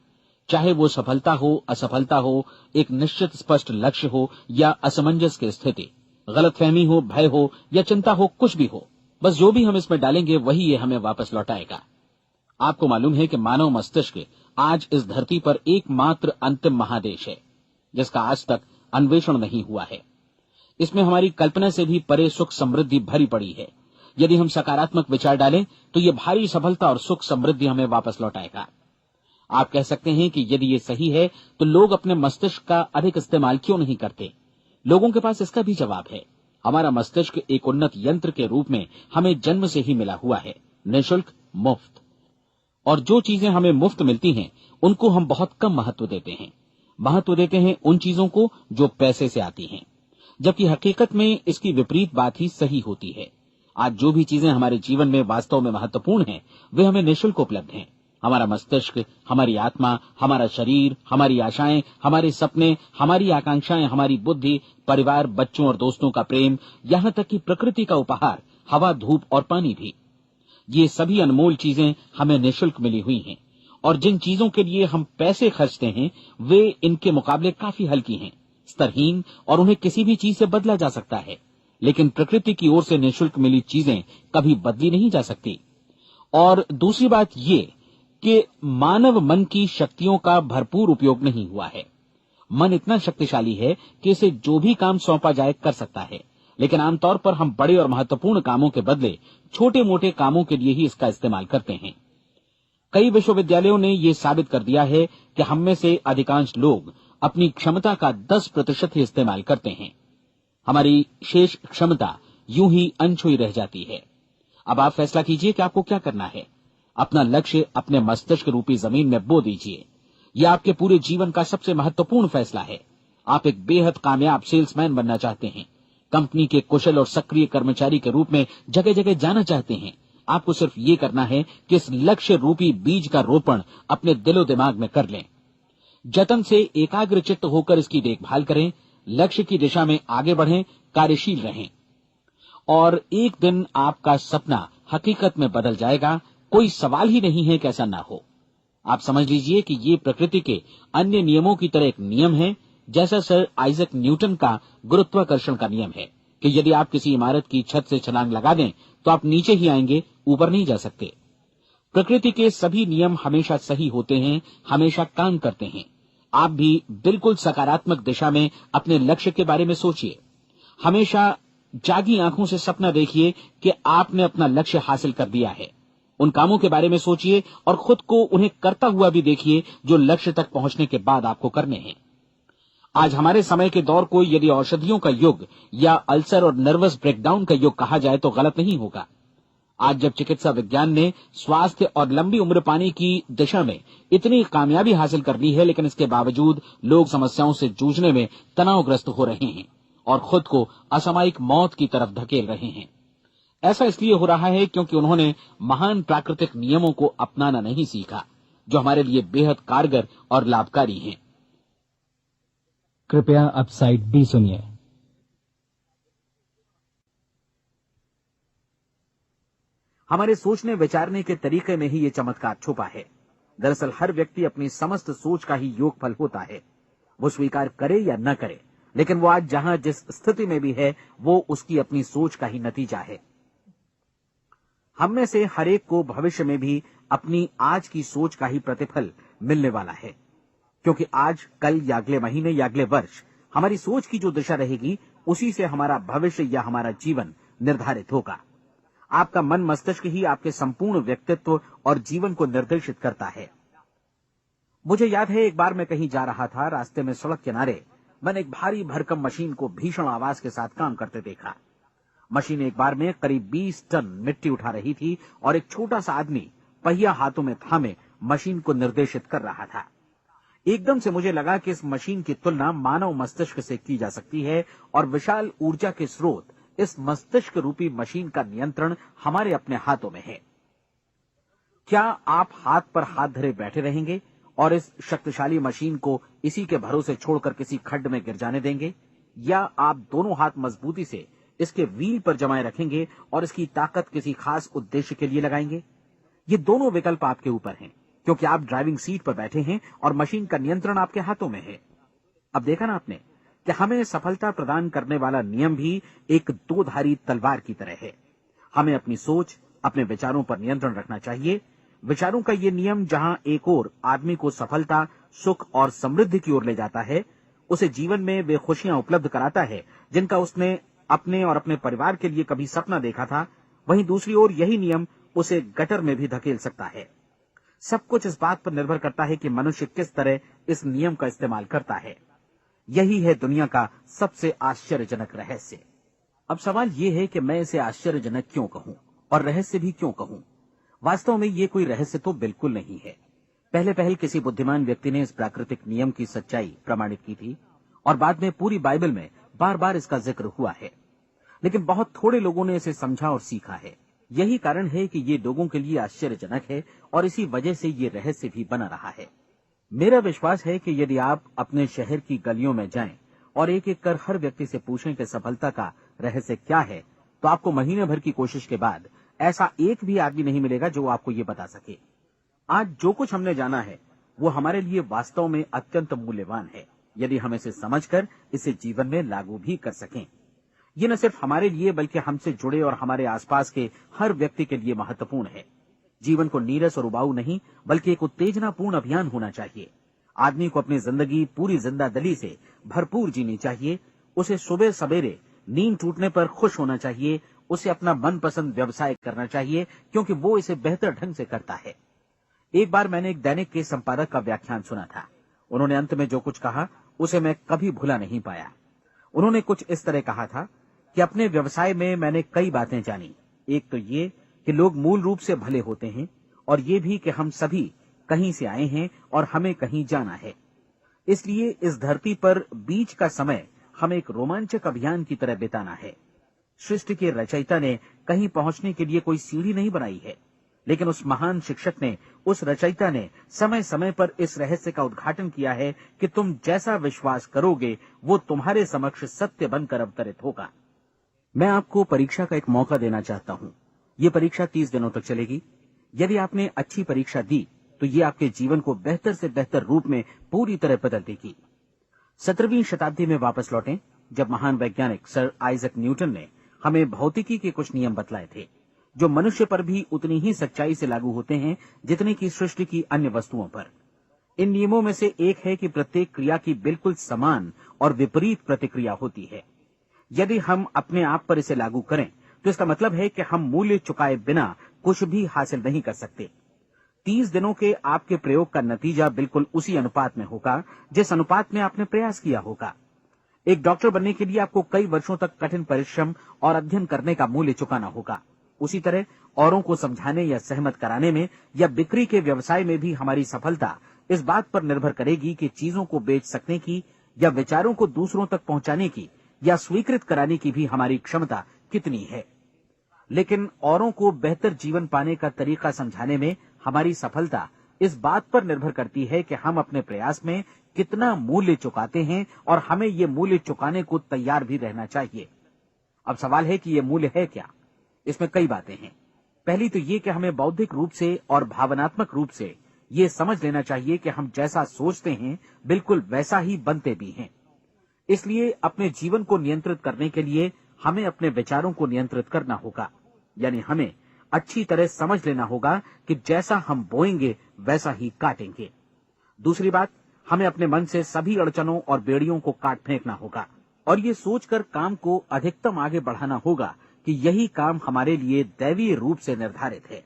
चाहे वो सफलता हो, असफलता हो, एक निश्चित स्पष्ट लक्ष्य हो या असमंजस की स्थिति, गलतफहमी हो, भय हो या चिंता हो, कुछ भी हो। बस जो भी हम इसमें डालेंगे वही ये हमें वापस लौटाएगा। आपको मालूम है कि मानव मस्तिष्क आज इस धरती पर एकमात्र अंतिम महादेश है जिसका आज तक अन्वेषण नहीं हुआ है। इसमें हमारी कल्पना से भी परे सुख समृद्धि भरी पड़ी है। यदि हम सकारात्मक विचार डालें तो ये भारी सफलता और सुख समृद्धि हमें वापस लौटाएगा। आप कह सकते हैं कि यदि ये सही है तो लोग अपने मस्तिष्क का अधिक इस्तेमाल क्यों नहीं करते? लोगों के पास इसका भी जवाब है। हमारा मस्तिष्क एक उन्नत यंत्र के रूप में हमें जन्म से ही मिला हुआ है, निःशुल्क, मुफ्त। और जो चीजें हमें मुफ्त मिलती हैं उनको हम बहुत कम महत्व देते हैं। महत्व देते हैं उन चीजों को जो पैसे से आती हैं। जबकि हकीकत में इसकी विपरीत बात ही सही होती है। आज जो भी चीजें हमारे जीवन में वास्तव में महत्वपूर्ण हैं, वे हमें निःशुल्क उपलब्ध हैं। हमारा मस्तिष्क, हमारी आत्मा, हमारा शरीर, हमारी आशाएं, हमारे सपने, हमारी आकांक्षाएं, हमारी बुद्धि, परिवार, बच्चों और दोस्तों का प्रेम, यहाँ तक कि प्रकृति का उपहार, हवा, धूप और पानी भी, ये सभी अनमोल चीजें हमें निःशुल्क मिली हुई हैं। और जिन चीजों के लिए हम पैसे खर्चते हैं, वे इनके मुकाबले काफी हल्की हैं, स्तरहीन, और उन्हें किसी भी चीज से बदला जा सकता है। लेकिन प्रकृति की ओर से निःशुल्क मिली चीजें कभी बदली नहीं जा सकती। और दूसरी बात ये कि मानव मन की शक्तियों का भरपूर उपयोग नहीं हुआ है। मन इतना शक्तिशाली है कि इसे जो भी काम सौंपा जाए कर सकता है, लेकिन आमतौर पर हम बड़े और महत्वपूर्ण कामों के बदले छोटे मोटे कामों के लिए ही इसका इस्तेमाल करते हैं। कई विश्वविद्यालयों ने यह साबित कर दिया है कि हम में से अधिकांश लोग अपनी क्षमता का 10% ही इस्तेमाल करते हैं। हमारी शेष क्षमता यूं ही अनछुई रह जाती है। अब आप फैसला कीजिए कि आपको क्या करना है। अपना लक्ष्य अपने मस्तिष्क रूपी जमीन में बो दीजिए। यह आपके पूरे जीवन का सबसे महत्वपूर्ण फैसला है। आप एक बेहद कामयाब सेल्समैन बनना चाहते हैं, कंपनी के कुशल और सक्रिय कर्मचारी के रूप में जगह जगह जाना चाहते हैं। आपको सिर्फ ये करना है कि इस लक्ष्य रूपी बीज का रोपण अपने दिलो दिमाग में कर लें। जतन से एकाग्रचित्त होकर इसकी देखभाल करें, लक्ष्य की दिशा में आगे बढ़ें, कार्यशील रहें, और एक दिन आपका सपना हकीकत में बदल जाएगा। कोई सवाल ही नहीं है कि ऐसा ना हो। आप समझ लीजिए कि ये प्रकृति के अन्य नियमों की तरह एक नियम है, जैसा सर आइजक न्यूटन का गुरुत्वाकर्षण का नियम है कि यदि आप किसी इमारत की छत से छलांग लगा दें तो आप नीचे ही आएंगे, ऊपर नहीं जा सकते। प्रकृति के सभी नियम हमेशा सही होते हैं, हमेशा काम करते हैं। आप भी बिल्कुल सकारात्मक दिशा में अपने लक्ष्य के बारे में सोचिए। हमेशा जागी आंखों से सपना देखिए कि आपने अपना लक्ष्य हासिल कर दिया है। उन कामों के बारे में सोचिए और खुद को उन्हें करता हुआ भी देखिए जो लक्ष्य तक पहुंचने के बाद आपको करने हैं। आज हमारे समय के दौर को यदि औषधियों का युग या अल्सर और नर्वस ब्रेकडाउन का युग कहा जाए तो गलत नहीं होगा। आज जब चिकित्सा विज्ञान ने स्वास्थ्य और लंबी उम्र पाने की दिशा में इतनी कामयाबी हासिल कर ली है, लेकिन इसके बावजूद लोग समस्याओं से जूझने में तनावग्रस्त हो रहे हैं और खुद को असामयिक मौत की तरफ धकेल रहे हैं। ऐसा इसलिए हो रहा है क्योंकि उन्होंने महान प्राकृतिक नियमों को अपनाना नहीं सीखा, जो हमारे लिए बेहद कारगर और लाभकारी हैं। कृपया अब साइड बी सुनिए। हमारे सोचने विचारने के तरीके में ही ये चमत्कार छुपा है। दरअसल हर व्यक्ति अपनी समस्त सोच का ही योगफल होता है, वो स्वीकार करे या न करे, लेकिन वो आज जहां जिस स्थिति में भी है वो उसकी अपनी सोच का ही नतीजा है। हम में से हर एक को भविष्य में भी अपनी आज की सोच का ही प्रतिफल मिलने वाला है, क्योंकि आज, कल या अगले महीने या अगले वर्ष हमारी सोच की जो दिशा रहेगी उसी से हमारा भविष्य या हमारा जीवन निर्धारित होगा। आपका मन मस्तिष्क ही आपके संपूर्ण व्यक्तित्व और जीवन को निर्देशित करता है। मुझे याद है, एक बार मैं कहीं जा रहा था, रास्ते में सड़क किनारे मैंने एक भारी भरकम मशीन को भीषण आवाज के साथ काम करते देखा। मशीन एक बार में करीब 20 टन मिट्टी उठा रही थी और एक छोटा सा आदमी पहिया हाथों में थामे मशीन को निर्देशित कर रहा था। एकदम से मुझे लगा कि इस मशीन की तुलना मानव मस्तिष्क से की जा सकती है और विशाल ऊर्जा के स्रोत इस मस्तिष्क रूपी मशीन का नियंत्रण हमारे अपने हाथों में है। क्या आप हाथ पर हाथ धरे बैठे रहेंगे और इस शक्तिशाली मशीन को इसी के भरोसे छोड़कर किसी खड्ड में गिर जाने देंगे, या आप दोनों हाथ मजबूती से इसके व्हील पर जमाए रखेंगे और इसकी ताकत किसी खास उद्देश्य के लिए लगाएंगे? ये दोनों विकल्प आपके ऊपर हैं, क्योंकि आप ड्राइविंग सीट पर बैठे हैं और मशीन का नियंत्रण आपके हाथों में है। अब देखा ना आपने कि हमें सफलता प्रदान करने वाला नियम भी एक दो-धारी तलवार की तरह है। हमें अपनी सोच, अपने विचारों पर नियंत्रण रखना चाहिए। विचारों का ये नियम जहां एक ओर आदमी को सफलता, सुख और समृद्धि की ओर ले जाता है, उसे जीवन में वे खुशियां उपलब्ध कराता है जिनका उसने अपने और अपने परिवार के लिए कभी सपना देखा था, वहीं दूसरी ओर यही नियम उसे गटर में भी धकेल सकता है। सब कुछ इस बात पर निर्भर करता है कि मनुष्य किस तरह इस नियम का इस्तेमाल करता है। यही है दुनिया का सबसे आश्चर्यजनक रहस्य। अब सवाल यह है कि मैं इसे आश्चर्यजनक क्यों कहूं और रहस्य भी क्यों कहूं। वास्तव में ये कोई रहस्य तो बिल्कुल नहीं है। पहले किसी बुद्धिमान व्यक्ति ने इस प्राकृतिक नियम की सच्चाई प्रमाणित की थी और बाद में पूरी बाइबल में बार बार इसका जिक्र हुआ है, लेकिन बहुत थोड़े लोगों ने इसे समझा और सीखा है। यही कारण है कि ये लोगों के लिए आश्चर्यजनक है और इसी वजह से ये रहस्य भी बना रहा है। मेरा विश्वास है कि यदि आप अपने शहर की गलियों में जाएं और एक एक कर हर व्यक्ति से पूछें कि सफलता का रहस्य क्या है, तो आपको महीने भर की कोशिश के बाद ऐसा एक भी आदमी नहीं मिलेगा जो आपको ये बता सके। आज जो कुछ हमने जाना है वो हमारे लिए वास्तव में अत्यंत मूल्यवान है, यदि हम इसे समझकर इसे जीवन में लागू भी कर सकें। ये न सिर्फ हमारे लिए बल्कि हमसे जुड़े और हमारे आसपास के हर व्यक्ति के लिए महत्वपूर्ण है। जीवन को नीरस और उबाऊ नहीं बल्कि एक उत्तेजनापूर्ण अभियान होना चाहिए। आदमी को अपनी जिंदगी पूरी जिंदादिली से भरपूर जीनी चाहिए। उसे सुबह सवेरे नींद टूटने पर खुश होना चाहिए। उसे अपना मनपसंद व्यवसाय करना चाहिए क्योंकि वो इसे बेहतर ढंग से करता है। एक बार मैंने एक दैनिक के संपादक का व्याख्यान सुना था। उन्होंने अंत में जो कुछ कहा उसे मैं कभी भुला नहीं पाया। उन्होंने कुछ इस तरह कहा था कि अपने व्यवसाय में मैंने कई बातें जानी। एक तो ये कि लोग मूल रूप से भले होते हैं और ये भी कि हम सभी कहीं से आए हैं और हमें कहीं जाना है। इसलिए इस धरती पर बीच का समय हमें एक रोमांचक अभियान की तरह बिताना है। सृष्टि के रचयिता ने कहीं पहुंचने के लिए कोई सीढ़ी नहीं बनाई है, लेकिन उस महान शिक्षक ने, उस रचयिता ने समय समय पर इस रहस्य का उद्घाटन किया है कि तुम जैसा विश्वास करोगे वो तुम्हारे समक्ष सत्य बनकर अवतरित होगा। मैं आपको परीक्षा का एक मौका देना चाहता हूं। ये परीक्षा 30 दिनों तक चलेगी। यदि आपने अच्छी परीक्षा दी तो ये आपके जीवन को बेहतर से बेहतर रूप में पूरी तरह बदल देगी। 17वीं शताब्दी में वापस लौटें, जब महान वैज्ञानिक सर आइजक न्यूटन ने हमें भौतिकी के कुछ नियम बतलाए थे, जो मनुष्य पर भी उतनी ही सच्चाई से लागू होते हैं जितनी की सृष्टि की अन्य वस्तुओं पर। इन नियमों में से एक है कि प्रत्येक क्रिया की बिल्कुल समान और विपरीत प्रतिक्रिया होती है। यदि हम अपने आप पर इसे लागू करें तो इसका मतलब है कि हम मूल्य चुकाए बिना कुछ भी हासिल नहीं कर सकते। 30 दिनों के आपके प्रयोग का नतीजा बिल्कुल उसी अनुपात में होगा जिस अनुपात में आपने प्रयास किया होगा। एक डॉक्टर बनने के लिए आपको कई वर्षों तक कठिन परिश्रम और अध्ययन करने का मूल्य चुकाना होगा। उसी तरह औरों को समझाने या सहमत कराने में या बिक्री के व्यवसाय में भी हमारी सफलता इस बात पर निर्भर करेगी कि चीजों को बेच सकने की या विचारों को दूसरों तक पहुंचाने की या स्वीकृत कराने की भी हमारी क्षमता कितनी है। लेकिन औरों को बेहतर जीवन पाने का तरीका समझाने में हमारी सफलता इस बात पर निर्भर करती है कि हम अपने प्रयास में कितना मूल्य चुकाते हैं और हमें ये मूल्य चुकाने को तैयार भी रहना चाहिए। अब सवाल है कि ये मूल्य है क्या? इसमें कई बातें हैं। पहली तो ये कि हमें बौद्धिक रूप से और भावनात्मक रूप से ये समझ लेना चाहिए कि हम जैसा सोचते हैं बिल्कुल वैसा ही बनते भी हैं। इसलिए अपने जीवन को नियंत्रित करने के लिए हमें अपने विचारों को नियंत्रित करना होगा। यानी हमें अच्छी तरह समझ लेना होगा कि जैसा हम बोएंगे वैसा ही काटेंगे। दूसरी बात, हमें अपने मन से सभी अड़चनों और बेड़ियों को काट फेंकना होगा और ये सोचकर काम को अधिकतम आगे बढ़ाना होगा कि यही काम हमारे लिए दैवीय रूप से निर्धारित है।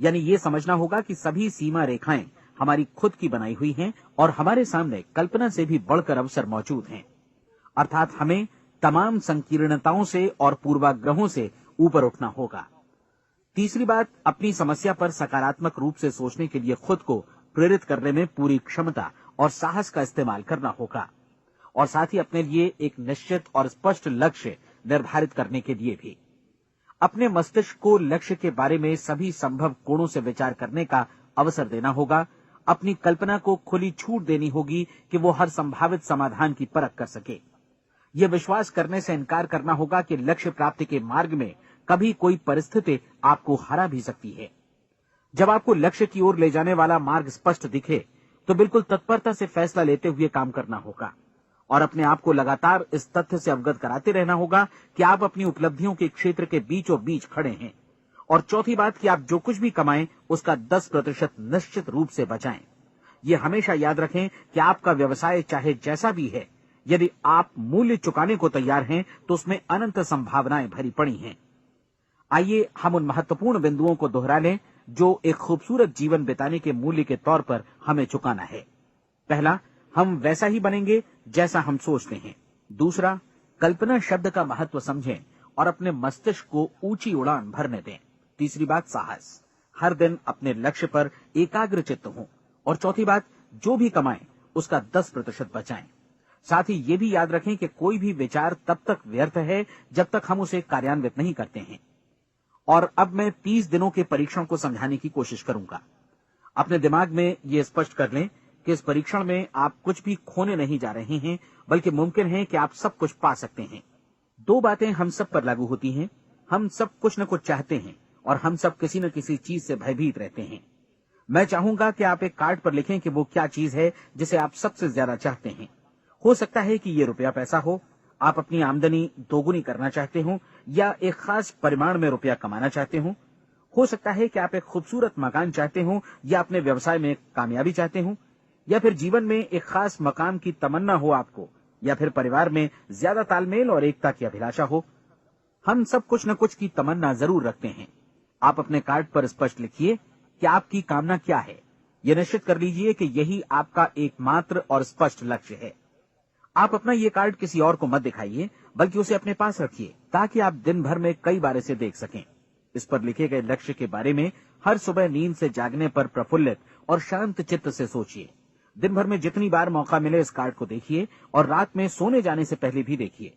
यानी ये समझना होगा कि सभी सीमा रेखाएं हमारी खुद की बनाई हुई हैं और हमारे सामने कल्पना से भी बढ़कर अवसर मौजूद हैं। अर्थात हमें तमाम संकीर्णताओं से और पूर्वाग्रहों से ऊपर उठना होगा। तीसरी बात, अपनी समस्या पर सकारात्मक रूप से सोचने के लिए खुद को प्रेरित करने में पूरी क्षमता और साहस का इस्तेमाल करना होगा और साथ ही अपने लिए एक निश्चित और स्पष्ट लक्ष्य निर्धारित करने के लिए भी। अपने मस्तिष्क को लक्ष्य के बारे में सभी संभव कोणों से विचार करने का अवसर देना होगा। अपनी कल्पना को खुली छूट देनी होगी कि वो हर संभावित समाधान की परख कर सके। यह विश्वास करने से इनकार करना होगा कि लक्ष्य प्राप्ति के मार्ग में कभी कोई परिस्थिति आपको हरा भी सकती है। जब आपको लक्ष्य की ओर ले जाने वाला मार्ग स्पष्ट दिखे तो बिल्कुल तत्परता से फैसला लेते हुए काम करना होगा और अपने आप को लगातार इस तथ्य से अवगत कराते रहना होगा कि आप अपनी उपलब्धियों के क्षेत्र के बीचों बीच खड़े हैं। और चौथी बात कि आप जो कुछ भी कमाएं उसका 10% निश्चित रूप से बचाएं। ये हमेशा याद रखें कि आपका व्यवसाय चाहे जैसा भी है, यदि आप मूल्य चुकाने को तैयार हैं तो उसमें अनंत संभावनाएं भरी पड़ी हैं। आइए हम उन महत्वपूर्ण बिंदुओं को दोहरा लें जो एक खूबसूरत जीवन बिताने के मूल्य के तौर पर हमें चुकाना है। पहला, हम वैसा ही बनेंगे जैसा हम सोचते हैं। दूसरा, कल्पना शब्द का महत्व समझें और अपने मस्तिष्क को ऊंची उड़ान भरने दें। तीसरी बात, साहस, हर दिन अपने लक्ष्य पर एकाग्रचित्त हों। और चौथी बात, जो भी कमाएं उसका 10% बचाएं। साथ ही ये भी याद रखें कि कोई भी विचार तब तक व्यर्थ है जब तक हम उसे कार्यान्वित नहीं करते हैं। और अब मैं 30 दिनों के परीक्षण को समझाने की कोशिश करूंगा। अपने दिमाग में ये स्पष्ट कर लें कि इस परीक्षण में आप कुछ भी खोने नहीं जा रहे हैं, बल्कि मुमकिन है कि आप सब कुछ पा सकते हैं। 2 बातें हम सब पर लागू होती हैं। हम सब कुछ न कुछ चाहते हैं और हम सब किसी न किसी चीज से भयभीत रहते हैं। मैं चाहूंगा कि आप एक कार्ड पर लिखें कि वो क्या चीज है जिसे आप सबसे ज्यादा चाहते हैं। हो सकता है कि ये रुपया पैसा हो, आप अपनी आमदनी दोगुनी करना चाहते हो, या एक खास परिमाण में रुपया कमाना चाहते हो सकता है कि आप एक खूबसूरत मकान चाहते हो, या अपने व्यवसाय में कामयाबी चाहते हो, या फिर जीवन में एक खास मकाम की तमन्ना हो आपको, या फिर परिवार में ज्यादा तालमेल और एकता की अभिलाषा हो। हम सब कुछ न कुछ की तमन्ना जरूर रखते हैं। आप अपने कार्ड पर स्पष्ट लिखिए कि आपकी कामना क्या है। यह निश्चित कर लीजिए कि यही आपका एकमात्र और स्पष्ट लक्ष्य है। आप अपना ये कार्ड किसी और को मत दिखाइए, बल्कि उसे अपने पास रखिए, ताकि आप दिन भर में कई बार इसे देख सकें। इस पर लिखे गए लक्ष्य के बारे में हर सुबह नींद से जागने पर प्रफुल्लित और शांत चित्त से सोचिए। दिन भर में जितनी बार मौका मिले इस कार्ड को देखिए, और रात में सोने जाने से पहले भी देखिए।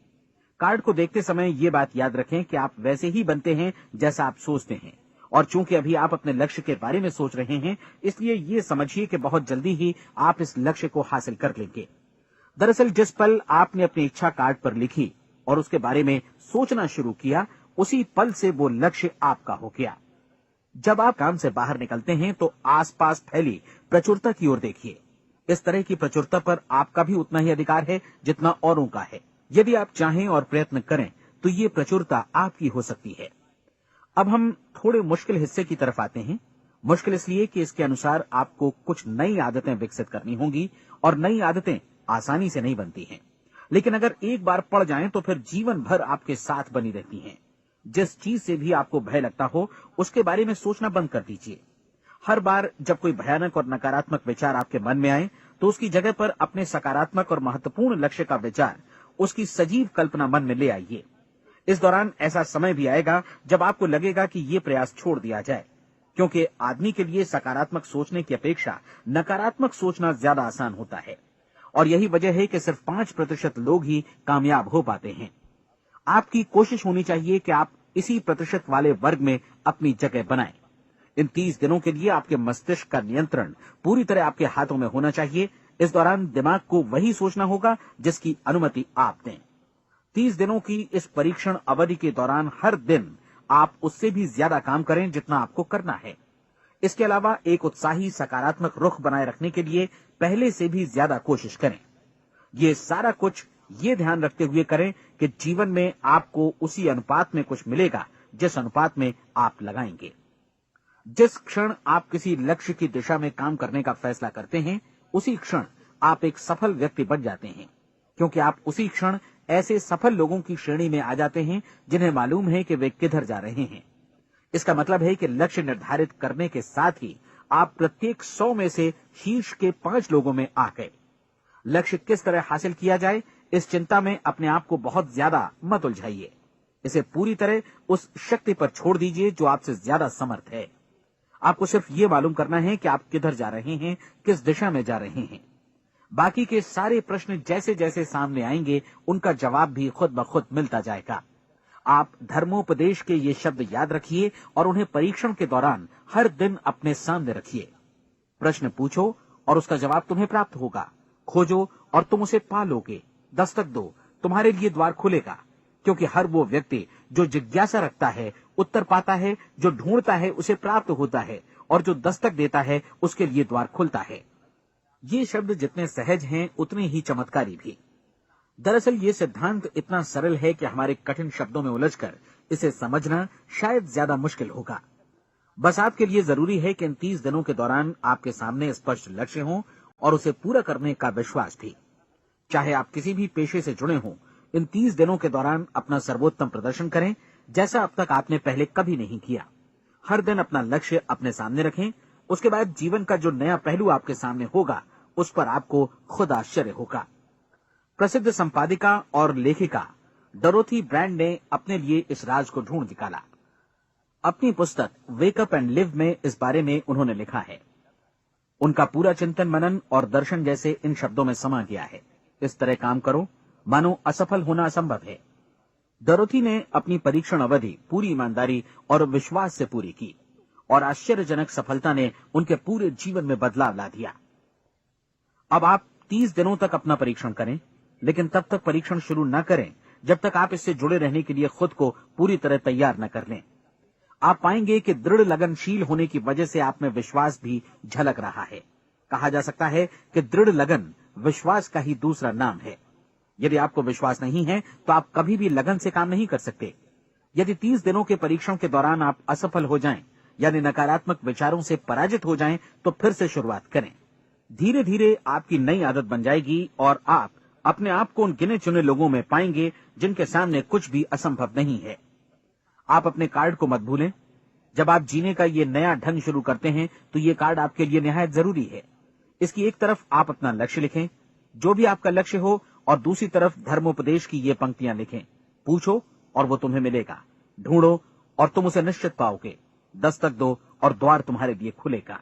कार्ड को देखते समय ये बात याद रखें कि आप वैसे ही बनते हैं जैसा आप सोचते हैं, और चूंकि अभी आप अपने लक्ष्य के बारे में सोच रहे हैं, इसलिए ये समझिए कि बहुत जल्दी ही आप इस लक्ष्य को हासिल कर लेंगे। दरअसल जिस पल आपने अपनी इच्छा कार्ड पर लिखी और उसके बारे में सोचना शुरू किया, उसी पल से वो लक्ष्य आपका हो गया। जब आप काम से बाहर निकलते हैं तो आसपास फैली प्रचुरता की ओर देखिए। इस तरह की प्रचुरता पर आपका भी उतना ही अधिकार है जितना औरों का है। यदि आप चाहें और प्रयत्न करें तो ये प्रचुरता आपकी हो सकती है। अब हम थोड़े मुश्किल हिस्से की तरफ आते हैं। मुश्किल इसलिए कि इसके अनुसार आपको कुछ नई आदतें विकसित करनी होंगी, और नई आदतें आसानी से नहीं बनती हैं, लेकिन अगर एक बार पड़ जाएं तो फिर जीवन भर आपके साथ बनी रहती हैं। जिस चीज से भी आपको भय लगता हो, उसके बारे में सोचना बंद कर दीजिए। हर बार जब कोई भयानक और नकारात्मक विचार आपके मन में आए, तो उसकी जगह पर अपने सकारात्मक और महत्वपूर्ण लक्ष्य का विचार, उसकी सजीव कल्पना मन में ले आइए। इस दौरान ऐसा समय भी आएगा जब आपको लगेगा कि ये प्रयास छोड़ दिया जाए, क्योंकि आदमी के लिए सकारात्मक सोचने की अपेक्षा नकारात्मक सोचना ज्यादा आसान होता है, और यही वजह है कि सिर्फ 5% लोग ही कामयाब हो पाते हैं। आपकी कोशिश होनी चाहिए कि आप इसी प्रतिशत वाले वर्ग में अपनी जगह बनाएं। इन 30 दिनों के लिए आपके मस्तिष्क का नियंत्रण पूरी तरह आपके हाथों में होना चाहिए। इस दौरान दिमाग को वही सोचना होगा जिसकी अनुमति आप दें। 30 दिनों की इस परीक्षण अवधि के दौरान हर दिन आप उससे भी ज्यादा काम करें जितना आपको करना है। इसके अलावा एक उत्साही सकारात्मक रुख बनाए रखने के लिए पहले से भी ज्यादा कोशिश करें। ये सारा कुछ ये ध्यान रखते हुए करें कि जीवन में आपको उसी अनुपात में कुछ मिलेगा जिस अनुपात में आप लगाएंगे। जिस क्षण आप किसी लक्ष्य की दिशा में काम करने का फैसला करते हैं, उसी क्षण आप एक सफल व्यक्ति बन जाते हैं, क्योंकि आप उसी क्षण ऐसे सफल लोगों की श्रेणी में आ जाते हैं जिन्हें मालूम है कि वे किधर जा रहे हैं। इसका मतलब है कि लक्ष्य निर्धारित करने के साथ ही आप प्रत्येक 100 में से शीर्ष के 5 लोगों में आ गए। लक्ष्य किस तरह हासिल किया जाए, इस चिंता में अपने आप को बहुत ज्यादा मत उलझाइए। इसे पूरी तरह उस शक्ति पर छोड़ दीजिए जो आपसे ज्यादा समर्थ है। आपको सिर्फ ये मालूम करना है कि आप किधर जा रहे हैं, किस दिशा में जा रहे हैं। बाकी के सारे प्रश्न जैसे जैसे सामने आएंगे, उनका जवाब भी खुद ब खुद मिलता जाएगा। आप धर्मोपदेश के ये शब्द याद रखिए और उन्हें परीक्षण के दौरान हर दिन अपने सामने रखिए। प्रश्न पूछो और उसका जवाब तुम्हें प्राप्त होगा। खोजो और तुम उसे पा लोगे। दस्तक दो, तुम्हारे लिए द्वार खुलेगा, क्योंकि हर वो व्यक्ति जो जिज्ञासा रखता है उत्तर पाता है, जो ढूंढता है उसे प्राप्त होता है, और जो दस्तक देता है उसके लिए द्वार खुलता है। ये शब्द जितने सहज हैं उतने ही चमत्कारी भी। दरअसल ये सिद्धांत इतना सरल है कि हमारे कठिन शब्दों में उलझकर इसे समझना शायद ज्यादा मुश्किल होगा। बस आपके लिए जरूरी है कि इन 30 दिनों के दौरान आपके सामने स्पष्ट लक्ष्य हो और उसे पूरा करने का विश्वास भी। चाहे आप किसी भी पेशे से जुड़े हों, इन 30 दिनों के दौरान अपना सर्वोत्तम प्रदर्शन करें, जैसा अब तक आपने पहले कभी नहीं किया। हर दिन अपना लक्ष्य अपने सामने रखें। उसके बाद जीवन का जो नया पहलू आपके सामने होगा, उस पर आपको खुद आश्चर्य होगा। प्रसिद्ध संपादिका और लेखिका डोरोथी ब्रैंड ने अपने लिए इस राज को ढूंढ निकाला। अपनी पुस्तक वेक अप एंड लिव में इस बारे में उन्होंने लिखा है। उनका पूरा चिंतन मनन और दर्शन जैसे इन शब्दों में समा गया है। इस तरह काम करो मानो असफल होना असंभव है। डोरोथी ने अपनी परीक्षण अवधि पूरी ईमानदारी और विश्वास से पूरी की और आश्चर्यजनक सफलता ने उनके पूरे जीवन में बदलाव ला दिया। अब आप 30 दिनों तक अपना परीक्षण करें, लेकिन तब तक परीक्षण शुरू न करें जब तक आप इससे जुड़े रहने के लिए खुद को पूरी तरह तैयार न कर लें। आप पाएंगे कि दृढ़ लगनशील होने की वजह से आप में विश्वास भी झलक रहा है। कहा जा सकता है कि दृढ़ लगन विश्वास का ही दूसरा नाम है। यदि आपको विश्वास नहीं है तो आप कभी भी लगन से काम नहीं कर सकते। यदि 30 दिनों के परीक्षण के दौरान आप असफल हो जाएं, यानी नकारात्मक विचारों से पराजित हो जाएं, तो फिर से शुरुआत करें। धीरे धीरे आपकी नई आदत बन जाएगी और आप अपने आप को उन गिने चुने लोगों में पाएंगे जिनके सामने कुछ भी असंभव नहीं है। आप अपने कार्ड को मत भूलें। जब आप जीने का ये नया ढंग शुरू करते हैं तो ये कार्ड आपके लिए निहायत जरूरी है। इसकी एक तरफ आप अपना लक्ष्य लिखें, जो भी आपका लक्ष्य हो, और दूसरी तरफ धर्मोपदेश की ये पंक्तियां लिखें। पूछो और वो तुम्हें मिलेगा, ढूंढो और तुम उसे निश्चित पाओगे, दस्तक दो और द्वार तुम्हारे लिए खुलेगा।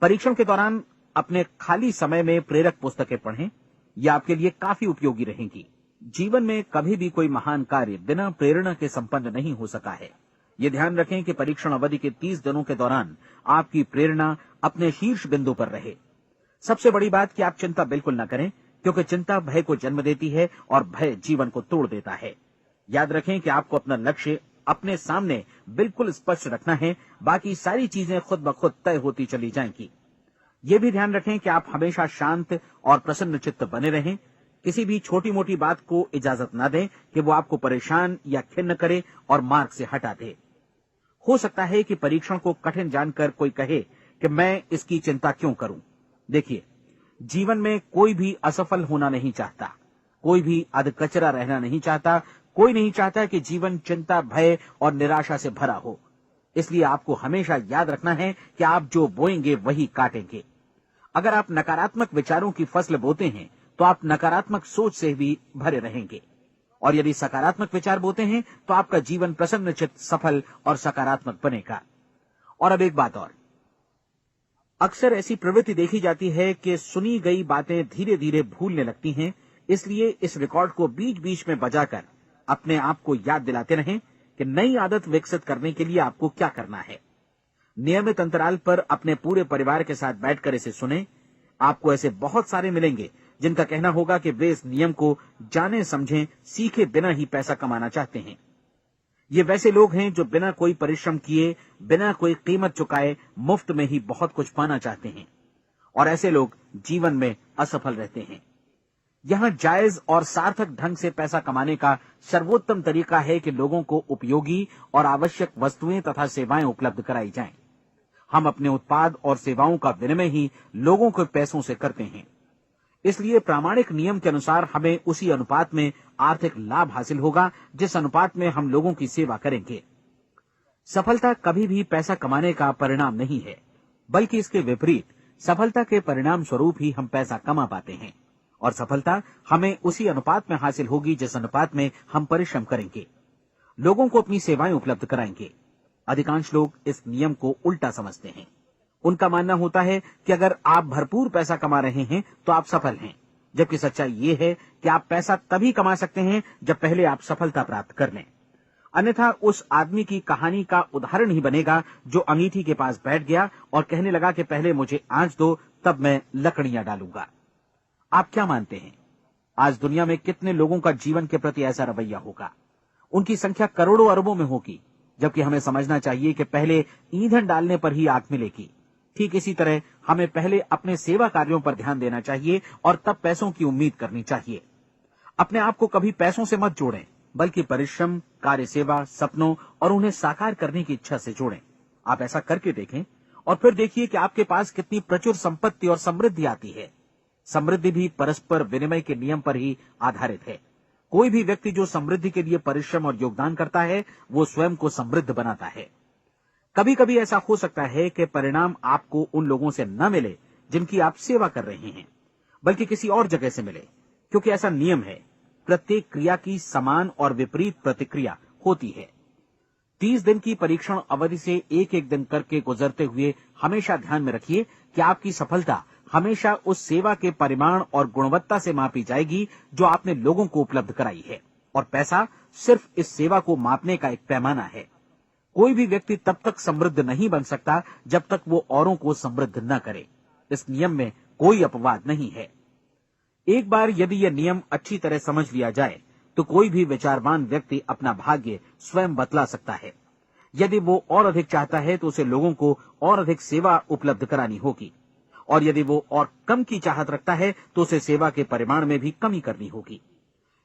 परीक्षण के दौरान अपने खाली समय में प्रेरक पुस्तकें पढ़ें, ये आपके लिए काफी उपयोगी रहेंगी। जीवन में कभी भी कोई महान कार्य बिना प्रेरणा के संपन्न नहीं हो सका है। ये ध्यान रखें कि परीक्षण अवधि के 30 दिनों के दौरान आपकी प्रेरणा अपने शीर्ष बिंदु पर रहे। सबसे बड़ी बात कि आप चिंता बिल्कुल न करें, क्योंकि चिंता भय को जन्म देती है और भय जीवन को तोड़ देता है। याद रखें कि आपको अपना लक्ष्य अपने सामने बिल्कुल स्पष्ट रखना है, बाकी सारी चीजें खुद ब खुद तय होती चली जाएंगी। ये भी ध्यान रखें कि आप हमेशा शांत और प्रसन्न चित्त बने रहें। किसी भी छोटी मोटी बात को इजाजत न दें कि वो आपको परेशान या खिन्न करे और मार्ग से हटा दे। हो सकता है कि परीक्षण को कठिन जानकर कोई कहे कि मैं इसकी चिंता क्यों करूं। देखिए, जीवन में कोई भी असफल होना नहीं चाहता, कोई भी अधकचरा रहना नहीं चाहता, कोई नहीं चाहता कि जीवन चिंता, भय और निराशा से भरा हो। इसलिए आपको हमेशा याद रखना है कि आप जो बोएंगे वही काटेंगे। अगर आप नकारात्मक विचारों की फसल बोते हैं तो आप नकारात्मक सोच से भी भरे रहेंगे, और यदि सकारात्मक विचार बोते हैं तो आपका जीवन प्रसन्नचित्त, सफल और सकारात्मक बनेगा। और अब एक बात और, अक्सर ऐसी प्रवृत्ति देखी जाती है कि सुनी गई बातें धीरे धीरे भूलने लगती हैं। इसलिए इस रिकॉर्ड को बीच बीच में बजाकर अपने आप को याद दिलाते रहें कि नई आदत विकसित करने के लिए आपको क्या करना है। नियमित अंतराल पर अपने पूरे परिवार के साथ बैठकर इसे सुनें। आपको ऐसे बहुत सारे मिलेंगे जिनका कहना होगा कि वे इस नियम को जाने समझें सीखे बिना ही पैसा कमाना चाहते हैं। ये वैसे लोग हैं जो बिना कोई परिश्रम किए, बिना कोई कीमत चुकाए मुफ्त में ही बहुत कुछ पाना चाहते हैं, और ऐसे लोग जीवन में असफल रहते हैं। यहां जायज और सार्थक ढंग से पैसा कमाने का सर्वोत्तम तरीका है कि लोगों को उपयोगी और आवश्यक वस्तुएं तथा सेवाएं उपलब्ध कराई जाएं। हम अपने उत्पाद और सेवाओं का विनिमय ही लोगों के पैसों से करते हैं। इसलिए प्रामाणिक नियम के अनुसार हमें उसी अनुपात में आर्थिक लाभ हासिल होगा जिस अनुपात में हम लोगों की सेवा करेंगे। सफलता कभी भी पैसा कमाने का परिणाम नहीं है, बल्कि इसके विपरीत सफलता के परिणाम स्वरूप ही हम पैसा कमा पाते हैं, और सफलता हमें उसी अनुपात में हासिल होगी जिस अनुपात में हम परिश्रम करेंगे, लोगों को अपनी सेवाएं उपलब्ध कराएंगे। अधिकांश लोग इस नियम को उल्टा समझते हैं। उनका मानना होता है कि अगर आप भरपूर पैसा कमा रहे हैं तो आप सफल हैं, जबकि सच्चाई ये है कि आप पैसा तभी कमा सकते हैं जब पहले आप सफलता प्राप्त कर लें। अन्यथा उस आदमी की कहानी का उदाहरण ही बनेगा जो अंगीठी के पास बैठ गया और कहने लगा कि पहले मुझे आंच दो, तब मैं लकड़ियां डालूंगा। आप क्या मानते हैं, आज दुनिया में कितने लोगों का जीवन के प्रति ऐसा रवैया होगा? उनकी संख्या करोड़ों अरबों में होगी, जबकि हमें समझना चाहिए कि पहले ईंधन डालने पर ही आग मिलेगी। ठीक इसी तरह हमें पहले अपने सेवा कार्यों पर ध्यान देना चाहिए और तब पैसों की उम्मीद करनी चाहिए। अपने आप को कभी पैसों से मत जोड़ें, बल्कि परिश्रम, कार्य सेवा, सपनों और उन्हें साकार करने की इच्छा से जोड़ें। आप ऐसा करके देखें और फिर देखिए कि आपके पास कितनी प्रचुर संपत्ति और समृद्धि आती है। समृद्धि भी परस्पर विनिमय के नियम पर ही आधारित है। कोई भी व्यक्ति जो समृद्धि के लिए परिश्रम और योगदान करता है, वो स्वयं को समृद्ध बनाता है। कभी कभी ऐसा हो सकता है कि परिणाम आपको उन लोगों से न मिले जिनकी आप सेवा कर रहे हैं, बल्कि किसी और जगह से मिले, क्योंकि ऐसा नियम है, प्रत्येक क्रिया की समान और विपरीत प्रतिक्रिया होती है। 30 दिन की परीक्षण अवधि से एक एक दिन करके गुजरते हुए हमेशा ध्यान में रखिए कि आपकी सफलता हमेशा उस सेवा के परिमाण और गुणवत्ता से मापी जाएगी जो आपने लोगों को उपलब्ध कराई है, और पैसा सिर्फ इस सेवा को मापने का एक पैमाना है। कोई भी व्यक्ति तब तक समृद्ध नहीं बन सकता जब तक वो औरों को समृद्ध न करे। इस नियम में कोई अपवाद नहीं है। एक बार यदि यह नियम अच्छी तरह समझ लिया जाए तो कोई भी विचारवान व्यक्ति अपना भाग्य स्वयं बतला सकता है। यदि वो और अधिक चाहता है तो उसे लोगों को और अधिक सेवा उपलब्ध करानी होगी, और यदि वो और कम की चाहत रखता है तो उसे सेवा के परिमाण में भी कमी करनी होगी।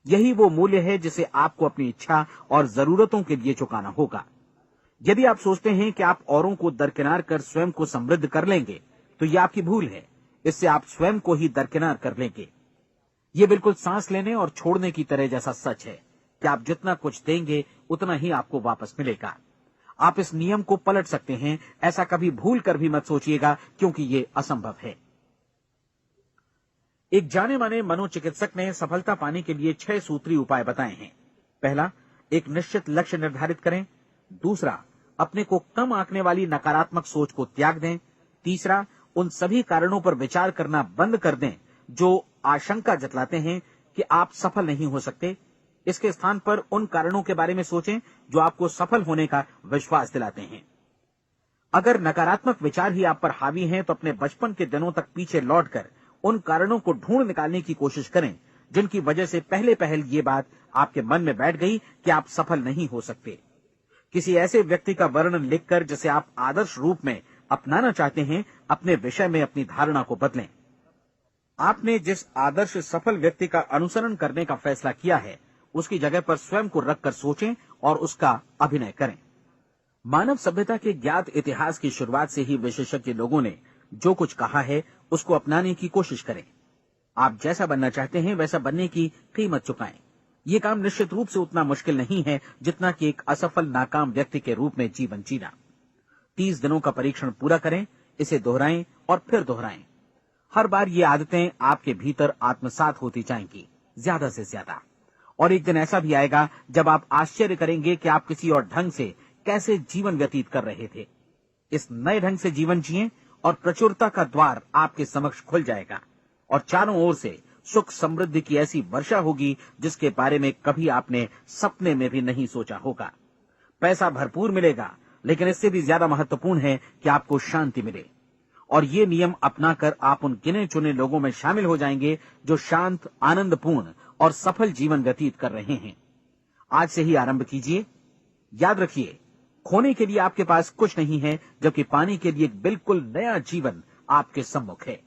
यही वो मूल्य है जिसे आपको अपनी इच्छा और जरूरतों के लिए चुकाना होगा। यदि आप सोचते हैं कि आप औरों को दरकिनार कर स्वयं को समृद्ध कर लेंगे तो यह आपकी भूल है। इससे आप स्वयं को ही दरकिनार कर लेंगे। ये बिल्कुल सांस लेने और छोड़ने की तरह जैसा सच है कि आप जितना कुछ देंगे उतना ही आपको वापस मिलेगा। आप इस नियम को पलट सकते हैं, ऐसा कभी भूल कर भी मत सोचिएगा, क्योंकि ये असंभव है। एक जाने माने मनोचिकित्सक ने सफलता पाने के लिए 6 सूत्री उपाय बताए हैं। पहला, एक निश्चित लक्ष्य निर्धारित करें। दूसरा, अपने को कम आंकने वाली नकारात्मक सोच को त्याग दें। तीसरा, उन सभी कारणों पर विचार करना बंद कर दें जो आशंका जतलाते हैं कि आप सफल नहीं हो सकते। इसके स्थान पर उन कारणों के बारे में सोचें जो आपको सफल होने का विश्वास दिलाते हैं। अगर नकारात्मक विचार ही आप पर हावी हैं तो अपने बचपन के दिनों तक पीछे लौटकर उन कारणों को ढूंढ निकालने की कोशिश करें जिनकी वजह से पहले पहल ये बात आपके मन में बैठ गई कि आप सफल नहीं हो सकते। किसी ऐसे व्यक्ति का वर्णन लिखकर जिसे आप आदर्श रूप में अपनाना चाहते हैं, अपने विषय में अपनी धारणा को बदलें। आपने जिस आदर्श सफल व्यक्ति का अनुसरण करने का फैसला किया है उसकी जगह पर स्वयं को रखकर सोचें और उसका अभिनय करें। मानव सभ्यता के ज्ञात इतिहास की शुरुआत से ही विशेषज्ञ लोगों ने जो कुछ कहा है उसको अपनाने की कोशिश करें। आप जैसा बनना चाहते हैं वैसा बनने की कीमत चुकाएं। ये काम निश्चित रूप से उतना मुश्किल नहीं है जितना कि एक असफल नाकाम व्यक्ति के रूप में जीवन जीना। 30 दिनों का परीक्षण पूरा करें, इसे दोहराएं और फिर दोहराएं। हर बार ये आदतें आपके भीतर आत्मसात होती जाएंगी, ज्यादा से ज्यादा। और एक दिन ऐसा भी आएगा जब आप आश्चर्य करेंगे कि आप किसी और ढंग से कैसे जीवन व्यतीत कर रहे थे। इस नए ढंग से जीवन जिएं और प्रचुरता का द्वार आपके समक्ष खुल जाएगा और चारों ओर से सुख समृद्धि की ऐसी वर्षा होगी जिसके बारे में कभी आपने सपने में भी नहीं सोचा होगा। पैसा भरपूर मिलेगा, लेकिन इससे भी ज्यादा महत्वपूर्ण है कि आपको शांति मिले। और ये नियम अपनाकर आप उन गिने चुने लोगों में शामिल हो जाएंगे जो शांत, आनंदपूर्ण और सफल जीवन व्यतीत कर रहे हैं। आज से ही आरंभ कीजिए। याद रखिए, खोने के लिए आपके पास कुछ नहीं है, जबकि पाने के लिए एक बिल्कुल नया जीवन आपके सम्मुख है।